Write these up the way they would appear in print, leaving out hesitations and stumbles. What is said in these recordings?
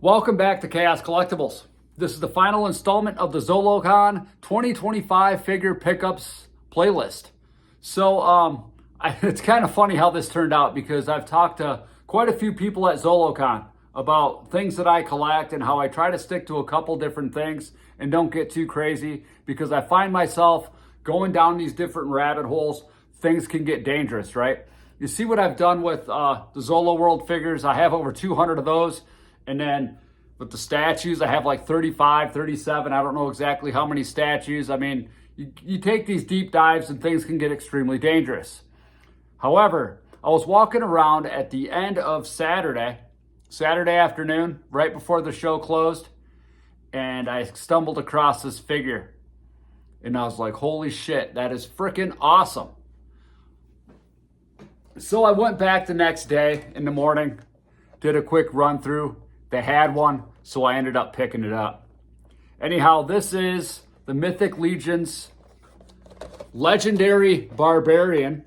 Welcome back to Chaos Collectibles. This is the final installment of the Zolocon 2025 figure pickups playlist. So it's kind of funny how this turned out because I've talked to quite a few people at Zolocon about things that I collect and how I try to stick to a couple different things and don't get too crazy because I find myself going down these different rabbit holes. Things can get dangerous, right? You see what I've done with the Zolo World figures. I have over 200 of those. And then with the statues, I have like 35, 37. I don't know exactly how many statues. I mean, you take these deep dives and things can get extremely dangerous. However, I was walking around at the end of Saturday afternoon, right before the show closed, and I stumbled across this figure. And I was like, holy shit, that is freaking awesome. So I went back the next day in the morning, did a quick run through. They had one, so I ended up picking it up. Anyhow, this is the Mythic Legions Legendary Barbarian.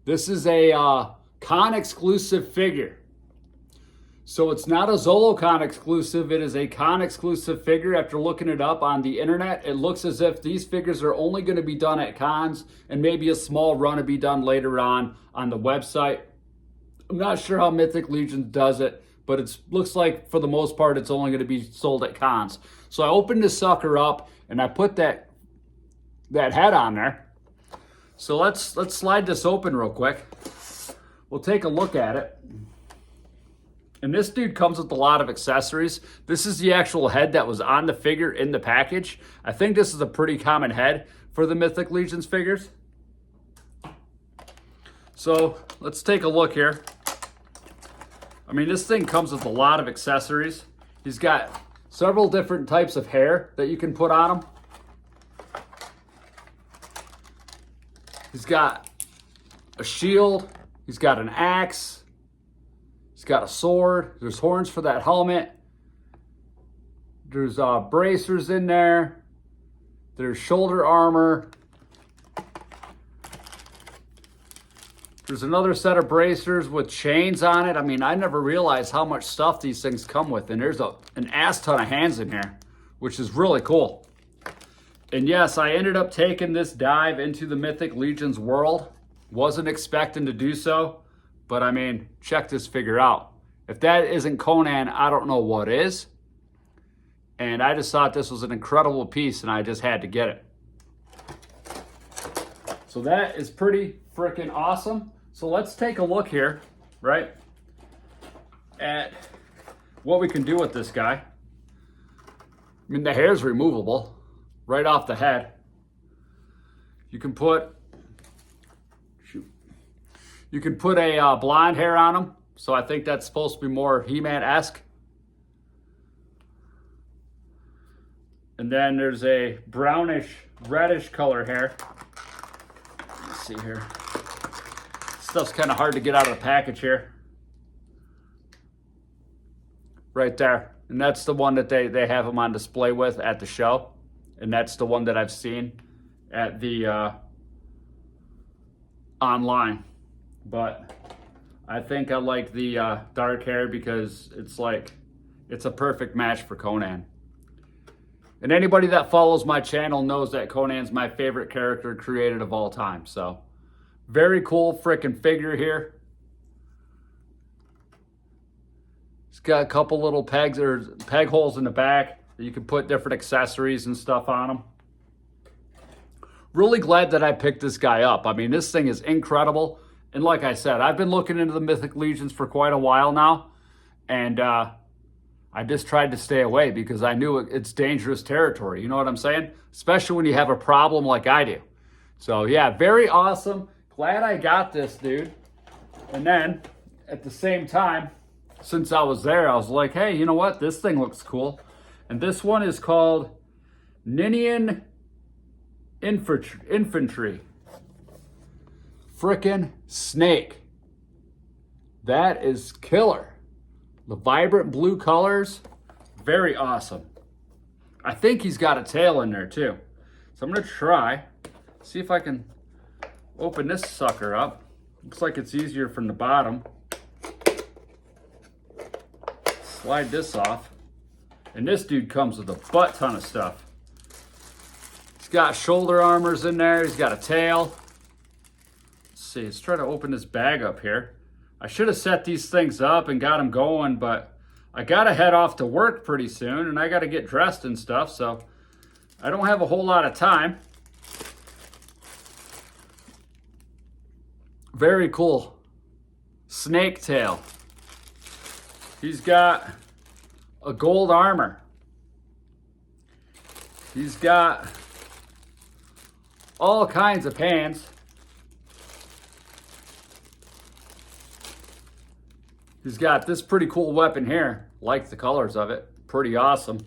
This is a con exclusive figure. So it's not a Zolocon exclusive, it is a con exclusive figure. After looking it up on the internet, it looks as if these figures are only going to be done at cons and maybe a small run to be done later on the website. I'm not sure how Mythic Legions does it, but it looks like for the most part it's only going to be sold at cons. So I opened this sucker up and I put that head on there. So let's slide this open real quick. We'll take a look at it. And this dude comes with a lot of accessories. This is the actual head that was on the figure in the package. I think this is a pretty common head for the Mythic Legions figures. So let's take a look here. I mean, this thing comes with a lot of accessories. He's got several different types of hair that you can put on him. He's got a shield. He's got an axe. He's got a sword. There's horns for that helmet. There's bracers in there. There's shoulder armor. There's another set of bracers with chains on it. I mean, I never realized how much stuff these things come with. And there's an ass ton of hands in here, which is really cool. And yes, I ended up taking this dive into the Mythic Legions world. Wasn't expecting to do so. But I mean, check this figure out. If that isn't Conan, I don't know what is. And I just thought this was an incredible piece and I just had to get it. So that is pretty freaking awesome. So let's take a look here, right, at what we can do with this guy. I mean, the hair is removable right off the head. You can put a blonde hair on him. So I think that's supposed to be more He-Man-esque. And then there's a brownish, reddish color hair. Let's see here. Stuff's kind of hard to get out of the package here. Right there. And that's the one that they have them on display with at the show. And that's the one that I've seen at the online. But I think I like the dark hair because it's a perfect match for Conan. And anybody that follows my channel knows that Conan's my favorite character created of all time. So very cool freaking figure here. It's got a couple little pegs or peg holes in the back that you can put different accessories and stuff on them. Really glad that I picked this guy up. I mean, this thing is incredible. And like I said, I've been looking into the Mythic Legions for quite a while now. And I just tried to stay away because I knew it's dangerous territory. You know what I'm saying? Especially when you have a problem like I do. So yeah, very awesome. Glad I got this, dude. And then at the same time, since I was there, I was like, hey, you know what? This thing looks cool. And this one is called Ninian Infantry. Frickin' snake. That is killer. The vibrant blue colors, very awesome. I think he's got a tail in there too. So I'm gonna try, see if I can open this sucker up. Looks like it's easier from the bottom. slide this off. And this dude comes with a butt ton of stuff. He's got shoulder armors in there. He's got a tail. Let's see, let's try to open this bag up here. I should have set these things up and got them going, but I got to head off to work pretty soon, and I got to get dressed and stuff, so I don't have a whole lot of time. Very cool. Snake tail. He's got a gold armor. He's got all kinds of hands. He's got this pretty cool weapon here. Like the colors of it. Pretty awesome.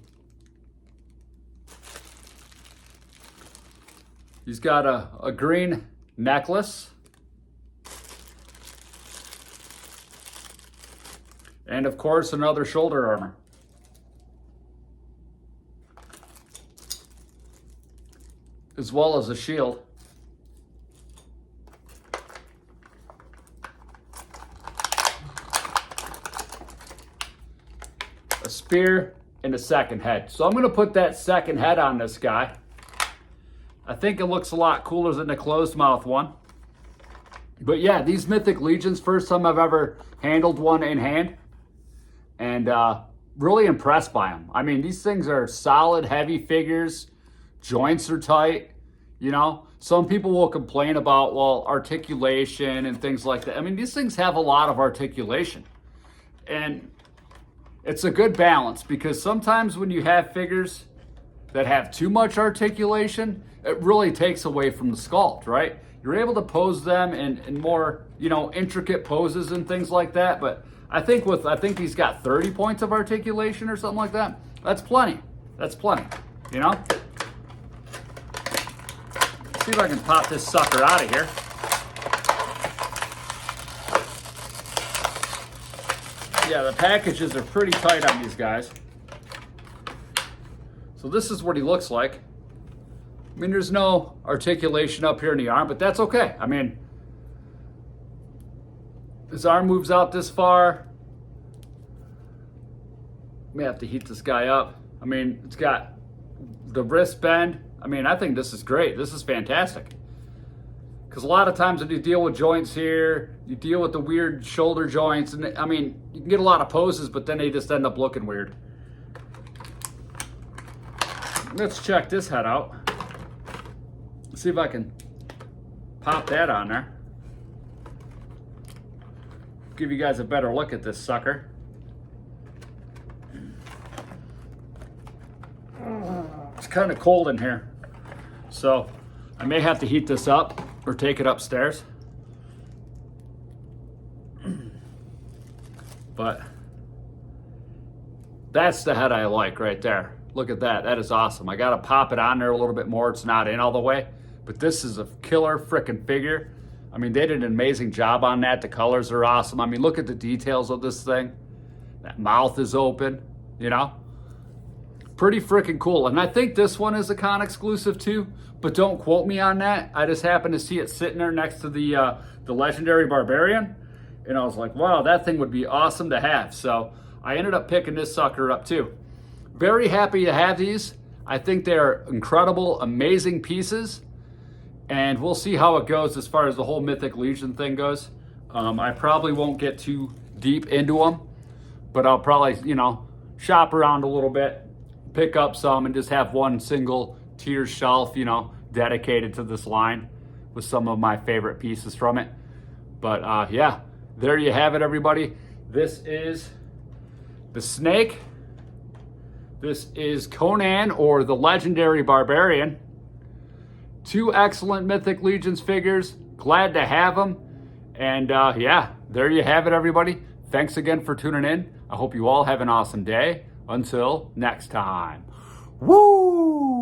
He's got a green necklace. And of course, another shoulder armor. As well as a shield. A spear and a second head. So I'm going to put that second head on this guy. I think it looks a lot cooler than the closed mouth one. But yeah, these Mythic Legions, first time I've ever handled one in hand. And really impressed by them. I mean, these things are solid, heavy figures. Joints are tight. You know, some people will complain about, well, articulation and things like that. I mean, these things have a lot of articulation. And it's a good balance, because sometimes when you have figures that have too much articulation, it really takes away from the sculpt, right? You're able to pose them in more, you know, intricate poses and things like that. But I think he's got 30 points of articulation or something like that. That's plenty. That's plenty, you know? See if I can pop this sucker out of here. Yeah, the packages are pretty tight on these guys. So this is what he looks like. I mean, there's no articulation up here in the arm, but that's okay. I mean, his arm moves out this far. May have to heat this guy up. I mean, it's got the wrist bend. I mean, I think this is great. This is fantastic. Because a lot of times when you deal with joints here, you deal with the weird shoulder joints, and I mean, you can get a lot of poses, but then they just end up looking weird. Let's check this head out. See if I can pop that on there. Give you guys a better look at this sucker. It's kind of cold in here, so I may have to heat this up or take it upstairs. But that's the head I like right there. Look at that. That is awesome. I got to pop it on there a little bit more. It's not in all the way, but this is a killer freaking figure. I mean, they did an amazing job on that. The colors are awesome. I mean, look at the details of this thing. That mouth is open, you know? Pretty freaking cool. And I think this one is a con exclusive too, but don't quote me on that. I just happened to see it sitting there next to the legendary Barbarian, and I was like, wow, that thing would be awesome to have. So I ended up picking this sucker up too. Very happy to have these. I think they're incredible, amazing pieces, and we'll see how it goes as far as the whole Mythic Legion thing goes. I probably won't get too deep into them, but I'll probably, you know, shop around a little bit, pick up some, and just have one single tier shelf, you know, dedicated to this line with some of my favorite pieces from it. But yeah, there you have it, everybody. This is the Snake. This is Conan, or the legendary Barbarian. Two excellent Mythic Legions figures. Glad to have them. And yeah, there you have it, everybody. Thanks again for tuning in. I hope you all have an awesome day. Until next time. Woo!